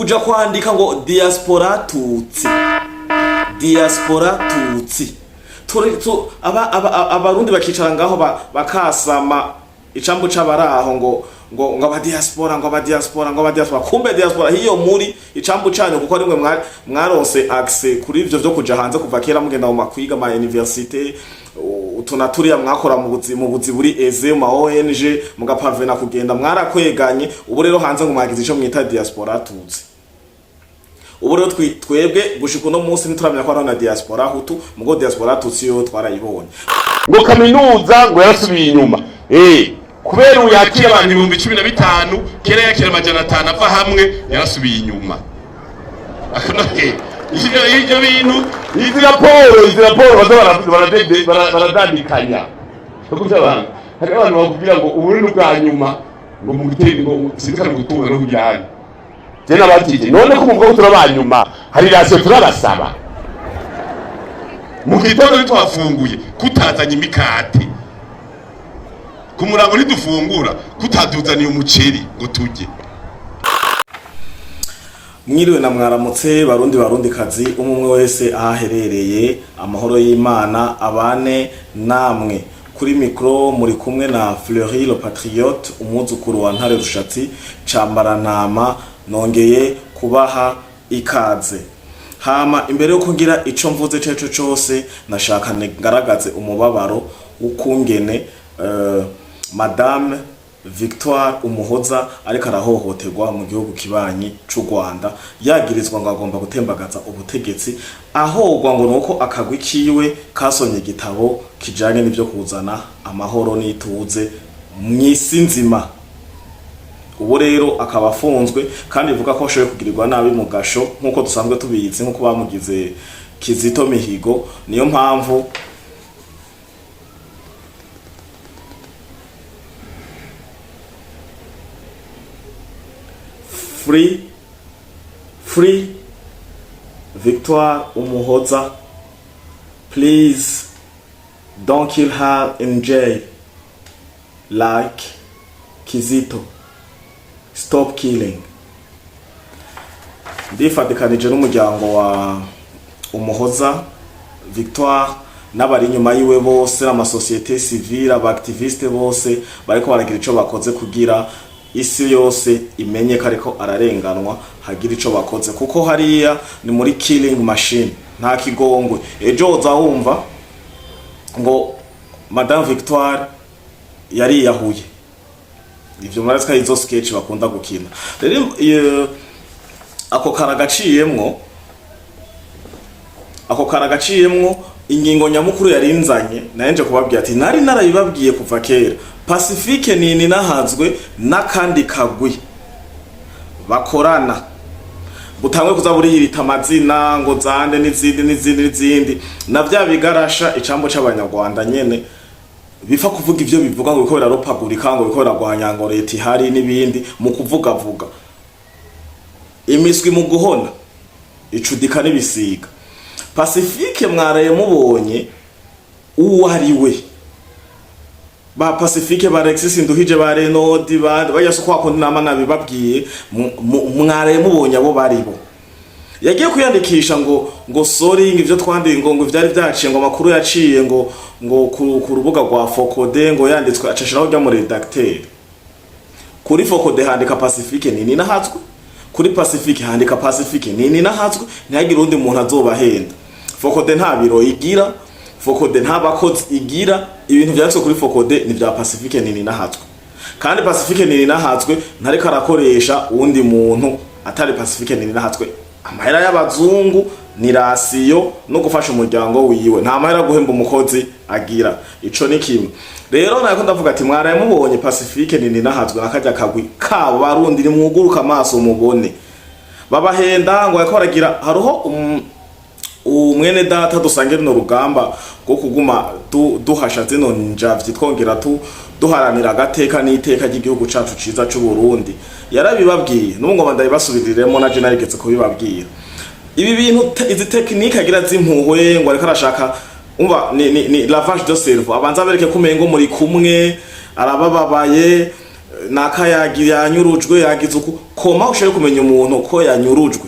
uja kwandika ngo diaspora tutsi, diaspora tutsi. Abarundi bakicara ngaho bakasama icambu c'abaraho ngo aba diaspora kumbe diaspora hiyo muri icambu canyu kuko rimwe mwaronse access kuri ivyo vyo kuja hanze kuva kera mugenda mu makwiga ma université utunaturiya mwakora mu buzi buri eze ma ONG mugapavena kugenda mwarakweganye ubu rero hanze ngo mwagize ico mwita diaspora tutsi. Ubu rero twebwe gushika no munsi ntituramenya ko na diaspora hutu mugo diaspora tutsi yo twarayibonye ngo kaminuza ngo yarasubiye inyuma kubera uyakira abantu 15,000 kera yakira amajana 5 ava hamwe yarasubiye inyuma akonoke ivyo bintu izi raporo baradandikanya kuko abantu bakubwira ngo ubunini bwa nyuma ngo mu giteri ngo sinzikana gutunga no kujyana tena batije none ko mubwo turabanyuma hari rasiyo turabasaba mu gitondo twafunguye kutazanye imikati kumurango ntidufungura kutaduzaniye umuceri ngo tujye. Mwiriwe na mwaramutse barundi kazi umwe wese ahaherereye amahoro y'Imana abane namwe kuri micro muri kumwe na Fleury le Patriote umuzukuru wa Ntare Rushatsi cambarantama nongeye kubaha ikaze. Hama imbere yo kugira ico mvuze ceco cose nashaka ngaragaze umubabaro ukungene Madame Victoire Umuhoza ariko arahohoterwa mu gihugu kibanyi c'u Rwanda yagirizwa ngo agomba gutembagaza ubutegetsi ahogwa ngo nuko akagwi kiwe kasonye igitabo kijanye n'ivyo kuzana amahoro n'ituze mw'isi nzima. Ubu rero akaba afunzwe kandi ivuga ko ashoboye kugirirwa nabi mu gasho nkuko dusanzwe tubizi nkuko bamugize Kizito Mihigo. Niyo mpamvu free Victoire Umuhoza, please don't kill her in jail like Kizito. Stop killing. Ndifatikanije n'umuryango wa Umuhoza Victoire n'abari nyuma yiwe bose ama société civile abactiviste bose bariko baragira ico bakoze kugira isi yose imenye ko ariko ararenganwa hagira ico bakoze kuko hariya ni muri killing machine nta kigongwe. Ejo uzahumva ngo Madame Victoire yari yahuye ivyo muratsika izo sketch bakunda gukina rero ako karagaciyemwo ingingo nyamukuru yarinzanye nayenje kubabwira ati nari narabibabwiye kuva kera Pacifique nini nahazwe nakandi kagwi bakorana butangwe kuzaburi yirita amazina ngo zande n'izindi na vya bigarasha icambo c'abanyarwanda nyene bifa kuvuga ivyo bivuga ngo bikorera ropagurika ngo bikorera gwanya leta ihari n'ibindi mu kuvuga imiswi mu guhona icudika n'ibisiga. Pacifique mwaraye mubonye uwo ari we ba Pacifique ba Alexis Nduhije ba Renodi bayasuko akondi nama nabibabwiye mwaraye mubonye abo baribo yagiye kuyandikisha ngo sorry ivyo twandinga ngo vyari vyaciye ngo makuru yaciye ngo ku rubuga rwa Focode ngo yanditswe acashiraho rya mu redacteur kuri Focode handika Pacifique nini nahazwe kuri Pacifique handika Pacifique nini nahazwe ntiyagira undi muntu azobahenda. Focode nta biro igira, Focode nta bakozi igira, ibintu vyanditswe kuri Focode ni vya Pacifique nini nahazwe kandi Pacifique nini nahazwe ntariko arakoresha uwundi muntu atari Pacifique nini nahazwe. Amahera y'abazungu ni rasiyo no gufasha umuryango wiwe nta mahera guhemba umukozi agira ico ni kimwe. Rero nako ndavuga ati mwaraye mubonye Pacifique nini nahazwe nakajya kagwi kabo barundi nimwuguruka amaso mubone babahenda ngo yakoragira haruho umwene data dusangire no rugamba go kuguma duhasha zino njavyi twongera duharanira agateka n'iteka ry'igihugu cacu ciza c'u Burundi yarabibabwiye n'ubwo bandaye basubiriremo na je narigeze kubibabwira ibi bintu izi technique agira zimpuhwe ngo ariko arashaka umva ni lavage de cerveau abanza bereke kumengo muri kumwe arabababaye yanyurujwe yagize uko koma ushaka kumenya umuntu ko yanyurujwe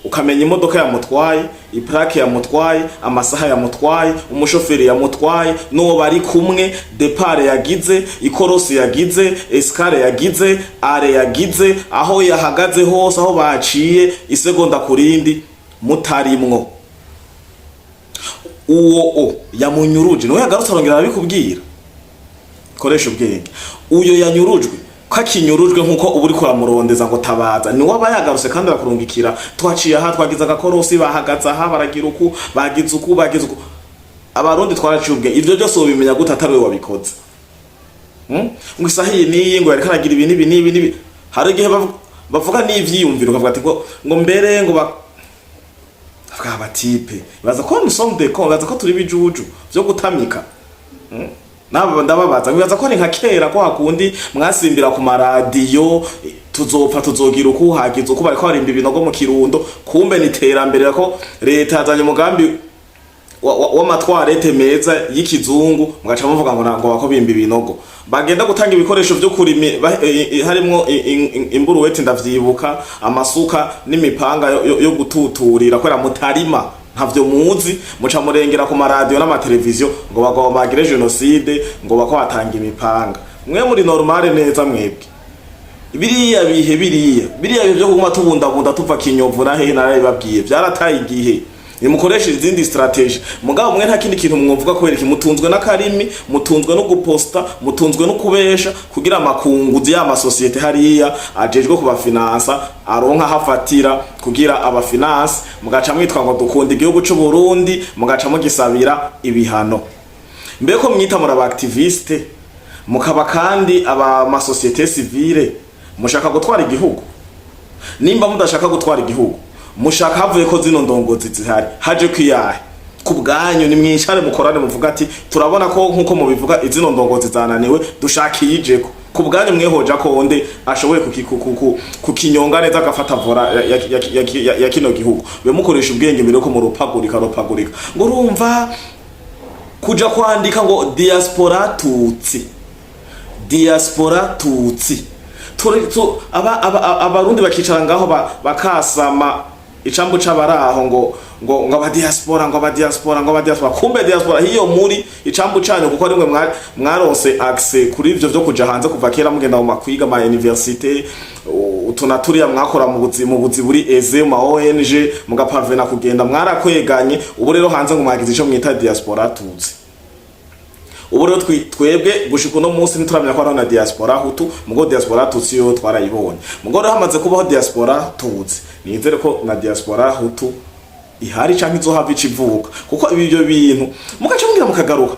ukamenya imodoka yamutwaye iplake yamutwaye amasaha yamutwaye umushoferi yamutwaye n'uwo bari kumwe depart yagize ikorosi yagize escale yagize are yagize aho yahagaze hose aho baciye isegonda kurindi mutarimwo uwo yamunyuruje no yagarutse arongera abikubwira koresha ubwenge uyo yanyurujwe kakinyurujwe nkuko uburi kuramurondeza ngo tabaza ni waba yagarutse kandi arakurungikira twaciye aha twagize agakorosi bahagaza aha baragira uku bagize uku abarundi twaraciye ubwenge ivyo byose ubimenya gute atari we wabikoze ngo isahiye niyi ngo yareka aragira ibi hari igihe bavuga n'ivyiyumviro kavuga ati ngo mbere ngo bavuga abatipe baza ko musomde ko baza ko turi bijuju byo gutamika nabo ndababaza bibaza ko ni nka kera ko hakundi mwasimbira ku maradiyo tuzopfa tuzogira uko hagize uko bariko barimba ibinogo mu Kirundo kumbe niterambere ko leta yazanye umugambi w'amatwarete meza y'ikizungu mugaca muvuga ngo bako bimba ibinogo bagenda gutanga ibikoresho byo kurimi harimo imburuweti ndavyibuka amasuka n'imipanga yo gututurira kwera mutarima ntavyo muzi muca murengera ku maradiyo n'amateleviziyo ngo bagomba bagire genocide ngo bako batanga imipanga mwe muri normale neza mwebwe biriya bihe byo kuguma tubundabunda tuva Kinyovu na hehe narabibabwiye byarataye igihe nimukoresha izindi strategy mugabo mwe nta kindi kintu mwumvuga kubera iki mutunzwe n'akarimi mutunzwe no guposta mutunzwe no kubesha kugira amakunguzi y'ama societe hariya ajejwe kuba finance aronka hafatira kugira aba finance mugaca mwitwa ngo dukunda igihugu cy'u Burundi mugaca mugisabira ibihano mbeko mwita muri aba activiste mukaba kandi aba ma societe civile mushaka gutwara igihugu nimba mudashaka gutwara igihugu mushaka havuye ko zino ndongozi zihari haje kwiyahe kubwanyu ni mwinshare mukorane muvuga ati turabona ko nkuko mubivuga izino ndongozi zananiwe dushakiyijeko kubwanyu mwehoja ko onde ashoboye kukinyonga neza agafata vora ya kino gihugu we mukoresha ubwenge mbere ko mu rupagurika ngo urumva kuja kwandika ngo diaspora tutsi abarundi bakicara ngaho bakasama icambu c'abaraho ngo aba diaspora kumbe diaspora hiyo muri icambu canyu kuko rimwe mwaronse access kuri ivyo byo kuja hanze kuva kera mugenda mu makwiga ma université tunaturiya mwakora mu buzi buri eze mu ONG mugapavena kugenda mwarakweganye ubu rero hanze ngo mwagize ico mwita diaspora tutsi ubu rero twebwe gushika no munsi ntituramenya ko ari na diaspora hutu mugo diaspora tutsi yo twarayibonye mugo rero hamaze kubaho diaspora tutsi nizere ko na diaspora hutu ihari canke izohava icivuka kuko ibyo bintu mugaca mugira mukagaruka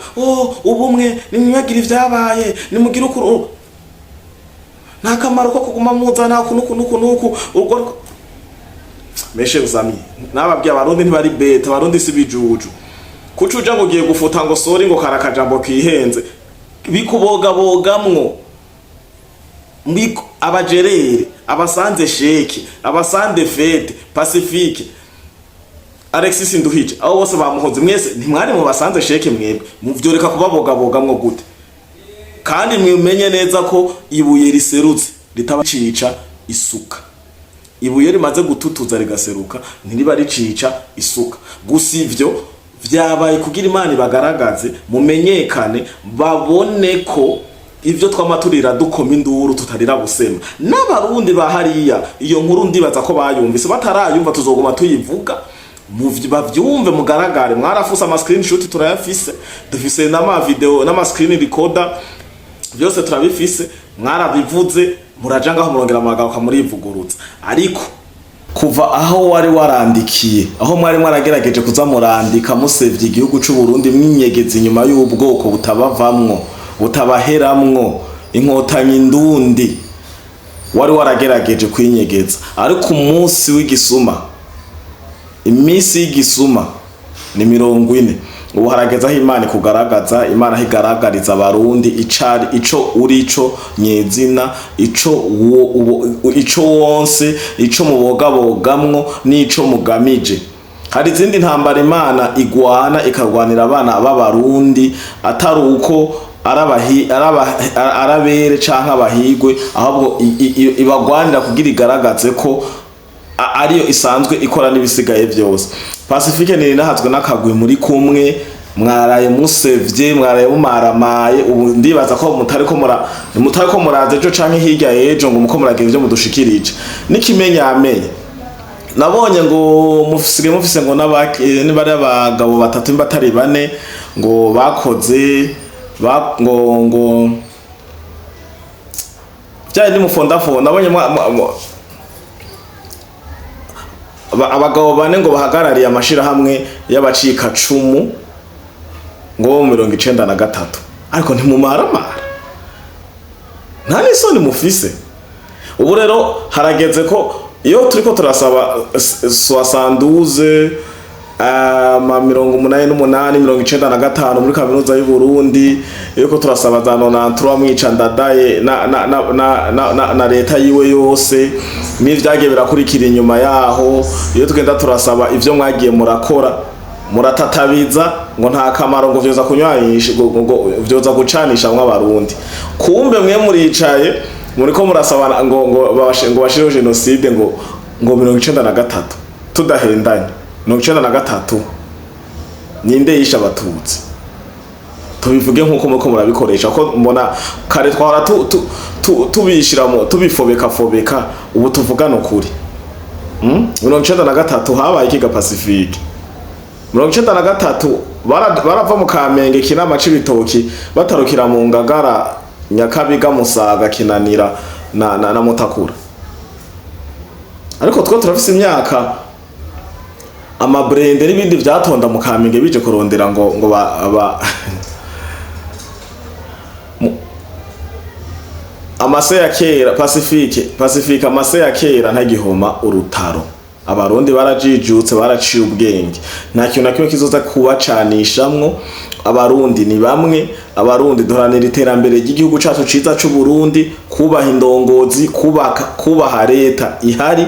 ubumwe nimwibagira ivyabaye nimugira ukuru nta kamaro ko kuguma muzana kunuku urwo meshe uzami nababwiye abarundi ntibari beta abarundi si bijuju kucuja ngo giye gufuta ngo sori ngo karakajambo kihenze bikubogabogamwo mbiko abajerere abasanze sheki abasande fete Pacifique Alexis Nduhije abo bose bamuhoze mwese ntimwari mu basanze sheki mwebwe muvyoreka kubabogabogamwo gute kandi mwimenye neza ko ibuye riserutse ritabacica isuka ibuye rimaze gututuza rigaseruka ntiriba ricica isuka gusa ivyo vyabaye kugira Imana bagaragaze mumenyekane babone ko ivyo twamaturira dukoma induru tutarira busema n'abarundi bahariya iyo nkuru ndibaza ko bayumvise batarayumva tuzoguma tuyivuga bavyumve mugaragare mwarafusa ama screenshot turayafise dufise n'ama video n'ama screen recorder byose turabifise mwarabivuze muraja ngaho murongera amagaruka murivugurutsa ariko kuva aho wari warandikiye aho mwari mwaragerageje kuza murandika musevye igihugu cy'u Burundi mwinyegeza inyuma y'ubwoko butabavamwo butabaheramwo inkotanyi ndundi wari waragerageje kwinyegeza ariko umunsi w'igisuma imisi y'igisuma ni 40 ubu harageza aho Imana kugaragaza Imana higaragariza abarundi ico urico nyezina ico wonse ico mubogabogamwo nico mugamije hari izindi ntambara Imana igwana ikarwanira abana b'abarundi atari uko arabere canke abahigwe, ahubwo ibagwanira kugira igaragaze ko ariyo isanzwe ikora n'ibisigaye byose. Pacifique ni nahazwe n'akagwi muri kumwe, mwaraye musevye, mwaraye mumaramaye, ubu ndibaza ko mutariko muraze ejo canke hirya ejo ngo muko muragira ivyo mudushikirije. N'ikimenyamenye nabonye ngo mufise ngo nibari abagabo batatu batari bane ngo bakoze ngo byari ni mufondafo. Nabonye abagabo bane ngo bahagarariye amashirahamwe y'abacika cumu ngo 93, ariko ntimumaramara, nta n'isoni mufise. Ubu rero harageze ko iyo turiko turasaba 72 88 muri kaminuza y'u Burundi, yuko turasaba za 93 mwica ndadaye na leta yiwe yose, n'ivyagiye birakurikira inyuma yaho. Iyo tugenda turasaba ivyo mwagiye murakora, muratatabiza ngo nta kamaro, ngo vyoza kunywanisha, ngo vyoza gucanisha mw'abarundi. Kumbe mwe muricaye muriko murasaba ngo bashireho genocide ngo 93 tudahendanye. 93 ninde yisha abatutsi? Tubivuge nkuko muko murabikoresha, ko mbona kare twara tubishiramo tubifobeka, ubu tuvugana ukuri. 93 habaye ikiga Pacifique. 93 barava mu Kamenge Kinama c'ibitoki batarukira mu Ngagara Nyakabiga Musaga Kinanira na Mutakura. Ariko twe turafise imyaka amabrende n'ibindi vyatonda mu Kamenge bije kurondera ngo amase ya kera Pacifique amase ya kera ntagihoma urutaro. Abarundi barajijutse, baraciye ubwenge, nta kintu na kimwe kizoza kubacanishamwo. Abarundi ni bamwe, abarundi duharanira iterambere ry'igihugu cacu ciza c'u Burundi, kubaha indongozi, kubaha leta ihari,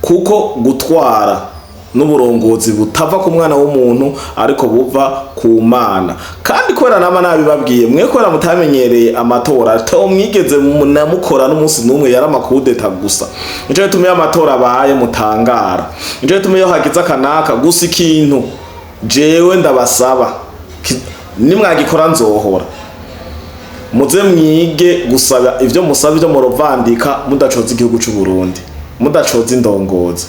kuko gutwara n'uburongozi butava ku mwana w'umuntu ariko buva ku Mana. Kandi kwera nama nabibabwiye, mwe kwera mutamenyereye amatora, to mwigeze munamukora n'umunsi numwe yaramakudeta gusa. Nico tumiye amatora abaye mutangara, nico tumiye hagize akanaka gusa ikintu jewe ndabasaba nimwagikora nzohora. Muze mwige gusaba ivyo musaba, ivyo murovandika, mudacoza igihugu c'u Burundi, mudacoza indongozi.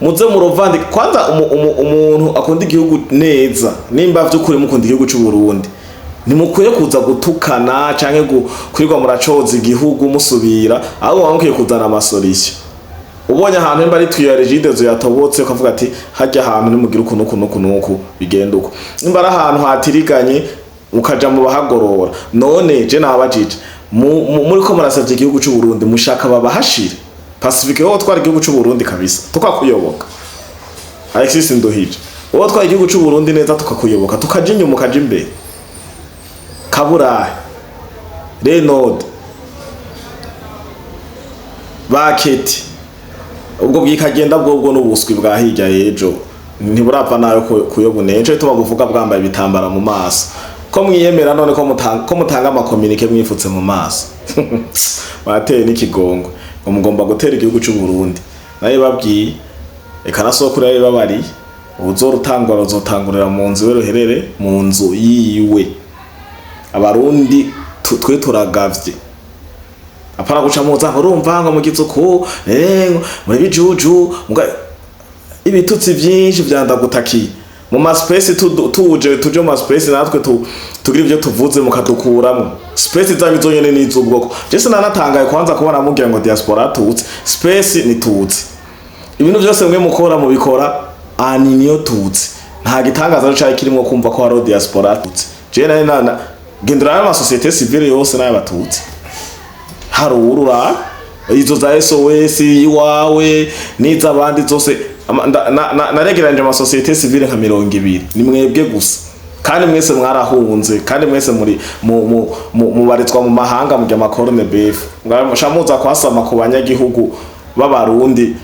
Muze murovandika kwanza umuntu akunda igihugu neza, nimba vy'ukuri mukunda igihugu c'u Burundi, nimukwiye kuza gutukana canke kwirwa muracoza igihugu musubira, aho wamukiye kuzana amasolisyo. Ubonye ahantu mba ari twiya regidezo yatobotse ukavuga ati hajya ahantu nimugira ukuntu bigenda uko. Nimba ari ahantu hatiriganye ukaja mu bahagorora. None je nabajije muri ko murasavye igihugu c'u Burundi, mushaka babahashire Pacifique ho twara igihugu c'u Burundi kabisa tukakuyoboka. Alexis Nduhije ho twara igihugu c'u Burundi neza tukakuyoboka, tukaje inyuma ukaje imbere. Kaburahe Renaud Baketi ubwo bwikagenda bwo n'ubuswi bwa hirya yejo ntiburapfa nayo kuyobuneje tubabuvuga bwambaye bitambara mu maso, ko mwiyemera none ko mutanga amakomunike mwifutse mu maso. Bateye n'ikigongo ngo mugomba gutera igihugu c'u Burundi. Naye babwiye eka nasokuru yari babari uzorutangwa uzotangurira mu nzu weroherere mu nzu yiwe. Abarundi twe turagavye apara guca muza urumva ngo mugizuko muri bijuju ibitutsi byinshi vyandagutakiye mu ma space tuje mu space natwe tugira ivyo tuvuze mukadukuramo space zanyu zonyene n'izubwoko. Jese nanatangaye kwanza kubona mugira ngo diaspora tutsi space ni tutsi, ibintu byose mwe mukora mu bikora aninyo tutsi, nta gitangaza cyo kirimo kumva ko hari diaspora tutsi. Je nana gendera ama societe civile yose n'abatutsi harurura izo za SOS iwawe niza abandi zose naregeranje ama societe civile nka 200 ni mwebwe gusa, kandi mwese mwarahunze, kandi mwese muri mubaritswa mu mahanga mu ry'amakorone befu. Ngashamuza kwasama ku banyagihugu b'abarundi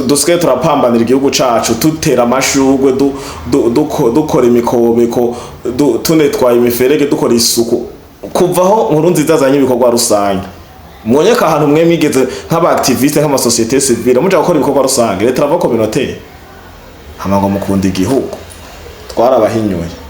dusigaye turapambanira igihugu cacu tutera amashurwe dukora imikobeko tunetwaye imiferege dukora isuku kuvaho Nkurunziza azanye ibikorwa rusange mwonyeka ahantu mwe mwigeze nk'aba activiste nk'ama société civile muja gukora ibikorwa rusange leta rava communautaire hama ngo mukunda igihugu twarabahinyuye